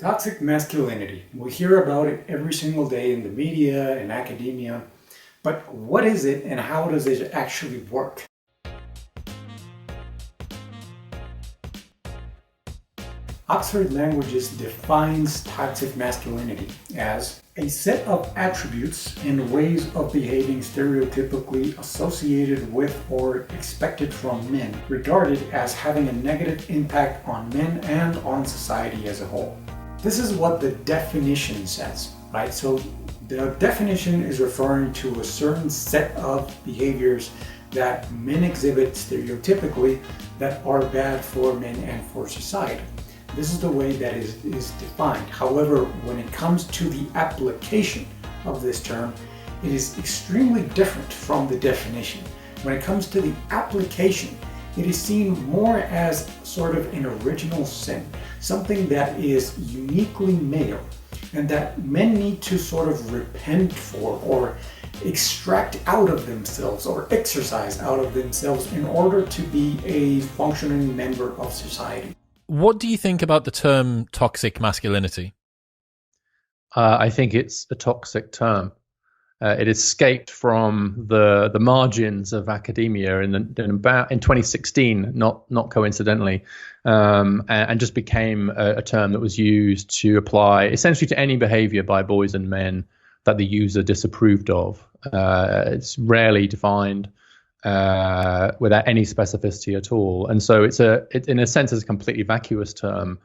Toxic masculinity. We hear about it every single day in the media and academia. But what is it and how does it actually work? Oxford Languages defines toxic masculinity as a set of attributes and ways of behaving stereotypically associated with or expected from men, regarded as having a negative impact on men and on society as a whole. This is what the definition says, right? So the definition is referring to a certain set of behaviors that men exhibit stereotypically that are bad for men and for society. This is the way that is defined. However, when it comes to the application of this term, it is extremely different from the definition. When it comes to the application, it is seen more as sort of an original sin, something that is uniquely male and that men need to sort of repent for or extract out of themselves or exercise out of themselves in order to be a functioning member of society. What do you think about the term toxic masculinity? I think it's a toxic term. It escaped from the margins of academia in 2016, not coincidentally, and just became a term that was used to apply essentially to any behavior by boys and men that the user disapproved of. It's rarely defined without any specificity at all, and so it in a sense is a completely vacuous term.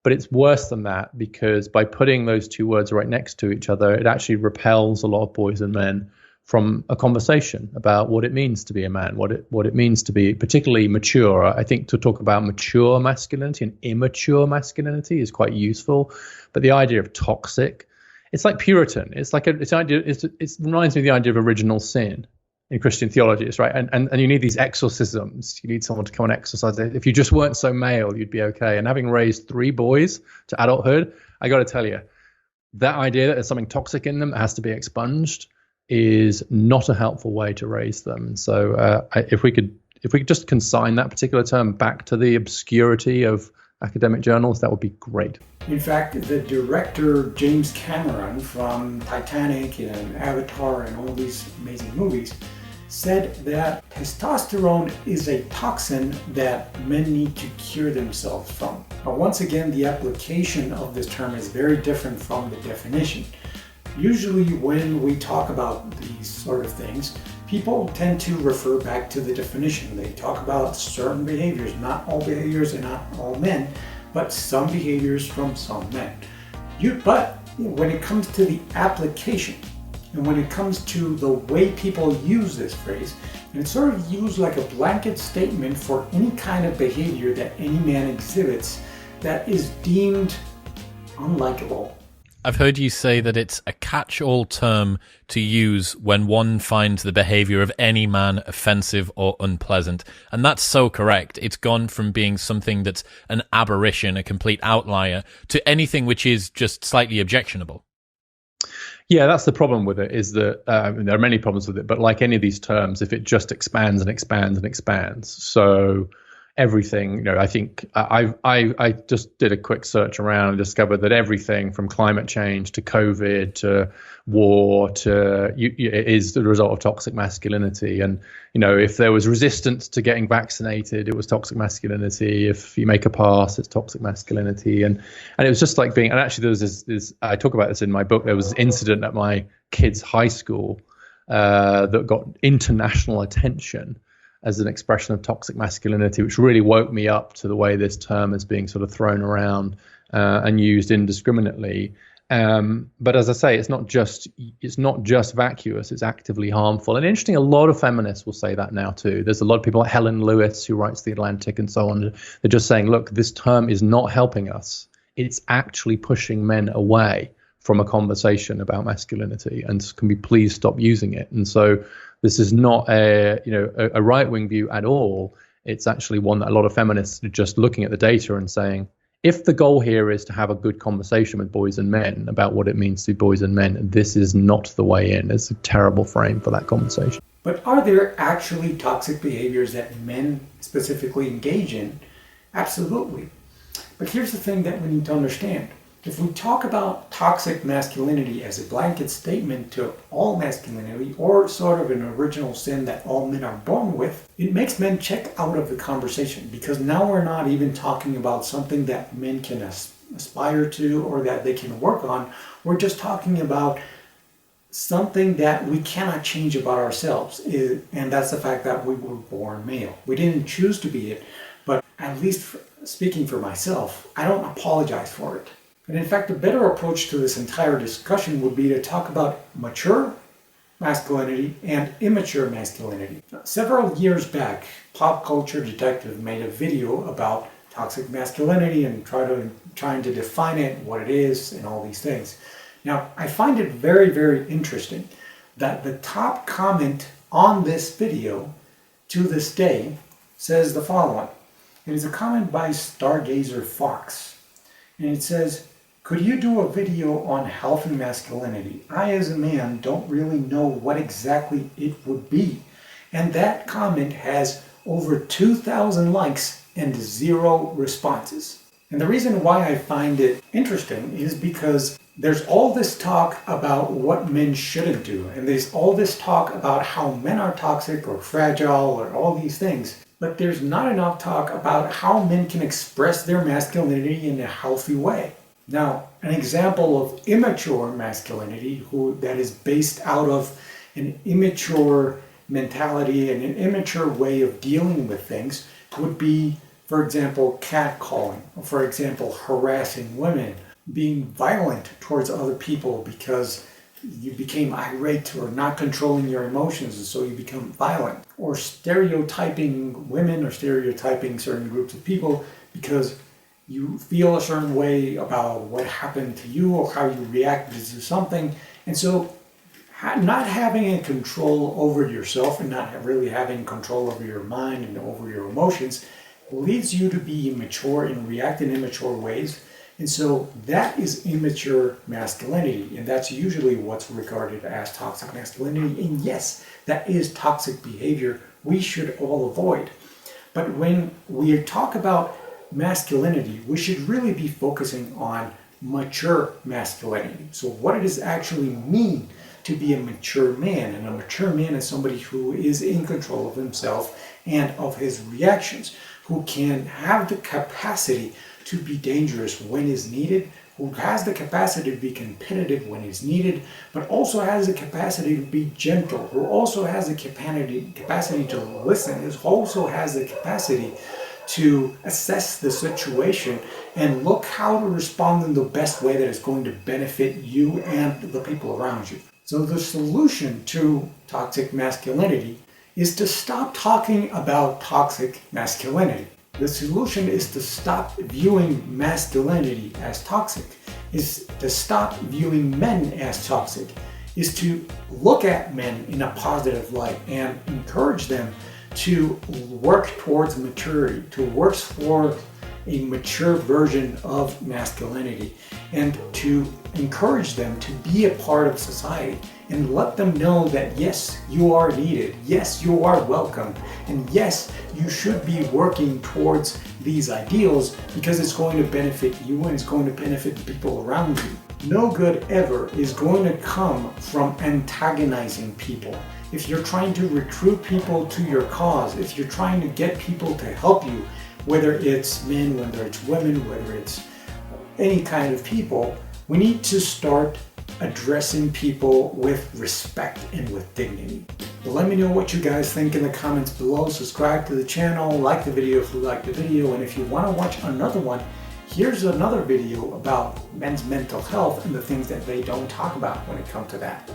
But it's worse than that, because by putting those two words right next to each other, it actually repels a lot of boys and men from a conversation about what it means to be a man, what it means to be particularly mature. I think to talk about mature masculinity and immature masculinity is quite useful. But the idea of toxic, it's like Puritan. It reminds me of the idea of original sin in Christian theology, right? And you need these exorcisms. You need someone to come and exorcise it. If you just weren't so male, you'd be okay. And having raised 3 boys to adulthood, I got to tell you, that idea that there's something toxic in them that has to be expunged is not a helpful way to raise them. And so if we could just consign that particular term back to the obscurity of academic journals, that would be great. In fact, the director James Cameron from Titanic and Avatar and all these amazing movies said that testosterone is a toxin that men need to cure themselves from. But once again, the application of this term is very different from the definition. Usually when we talk about these sort of things, people tend to refer back to the definition. They talk about certain behaviors, not all behaviors and not all men, but some behaviors from some men. But when it comes to the application, and when it comes to the way people use this phrase, and it's sort of used like a blanket statement for any kind of behavior that any man exhibits that is deemed unlikable. I've heard you say that it's a catch-all term to use when one finds the behavior of any man offensive or unpleasant. And that's so correct. It's gone from being something that's an aberration, a complete outlier, to anything which is just slightly objectionable. Yeah, that's the problem with it, is that there are many problems with it, but like any of these terms, if it just expands and expands and expands, so everything, I think I just did a quick search around and discovered that everything from climate change to COVID to war to is the result of toxic masculinity. And if there was resistance to getting vaccinated, it was toxic masculinity. If you make a pass, it's toxic masculinity. And it was just like being, and actually there was this I talk about this in my book. There was an incident at my kids' high school that got international attention as an expression of toxic masculinity, which really woke me up to the way this term is being sort of thrown around and used indiscriminately. But as I say, it's not just vacuous; it's actively harmful. And interesting, a lot of feminists will say that now too. There's a lot of people like Helen Lewis, who writes The Atlantic and so on. They're just saying, look, this term is not helping us. It's actually pushing men away from a conversation about masculinity, and can we please stop using it? And so this is not a right-wing view at all. It's actually one that a lot of feminists are just looking at the data and saying, if the goal here is to have a good conversation with boys and men about what it means to be boys and men, this is not the way in. It's a terrible frame for that conversation. But are there actually toxic behaviors that men specifically engage in? Absolutely. But here's the thing that we need to understand. If we talk about toxic masculinity as a blanket statement to all masculinity, or sort of an original sin that all men are born with, it makes men check out of the conversation, because now we're not even talking about something that men can aspire to or that they can work on. We're just talking about something that we cannot change about ourselves, and that's the fact that we were born male. We didn't choose to be it, but at least speaking for myself, I don't apologize for it. And in fact, a better approach to this entire discussion would be to talk about mature masculinity and immature masculinity. Several years back, Pop Culture Detective made a video about toxic masculinity and trying to define it, what it is, and all these things. Now, I find it very, very interesting that the top comment on this video to this day says the following. It is a comment by Stargazer Fox, and it says, "Could you do a video on healthy masculinity? I, as a man, don't really know what exactly it would be." And that comment has over 2,000 likes and 0 responses. And the reason why I find it interesting is because there's all this talk about what men shouldn't do, and there's all this talk about how men are toxic or fragile or all these things, but there's not enough talk about how men can express their masculinity in a healthy way. Now, an example of immature masculinity that is based out of an immature mentality and an immature way of dealing with things would be, for example, catcalling, or for example, harassing women, being violent towards other people because you became irate or not controlling your emotions, and so you become violent, or stereotyping women or stereotyping certain groups of people because you feel a certain way about what happened to you or how you reacted to something. And so not having a control over yourself and not really having control over your mind and over your emotions leads you to be immature and react in immature ways. And so that is immature masculinity, and that's usually what's regarded as toxic masculinity. And yes, that is toxic behavior we should all avoid. But when we talk about masculinity, we should really be focusing on mature masculinity. So what does it actually mean to be a mature man? And a mature man is somebody who is in control of himself and of his reactions, who can have the capacity to be dangerous when is needed, who has the capacity to be competitive when is needed, but also has the capacity to be gentle, who also has the capacity to listen, who also has the capacity to assess the situation and look how to respond in the best way that is going to benefit you and the people around you. So the solution to toxic masculinity is to stop talking about toxic masculinity. The solution is to stop viewing masculinity as toxic, is to stop viewing men as toxic, is to look at men in a positive light and encourage them to work towards maturity, to work for a mature version of masculinity, and to encourage them to be a part of society and let them know that yes, you are needed, yes, you are welcome, and yes, you should be working towards these ideals because it's going to benefit you and it's going to benefit the people around you. No good ever is going to come from antagonizing people. If you're trying to recruit people to your cause, if you're trying to get people to help you, whether it's men, whether it's women, whether it's any kind of people, we need to start addressing people with respect and with dignity. But let me know what you guys think in the comments below. Subscribe to the channel, like the video if you like the video, and if you want to watch another one, here's another video about men's mental health and the things that they don't talk about when it comes to that.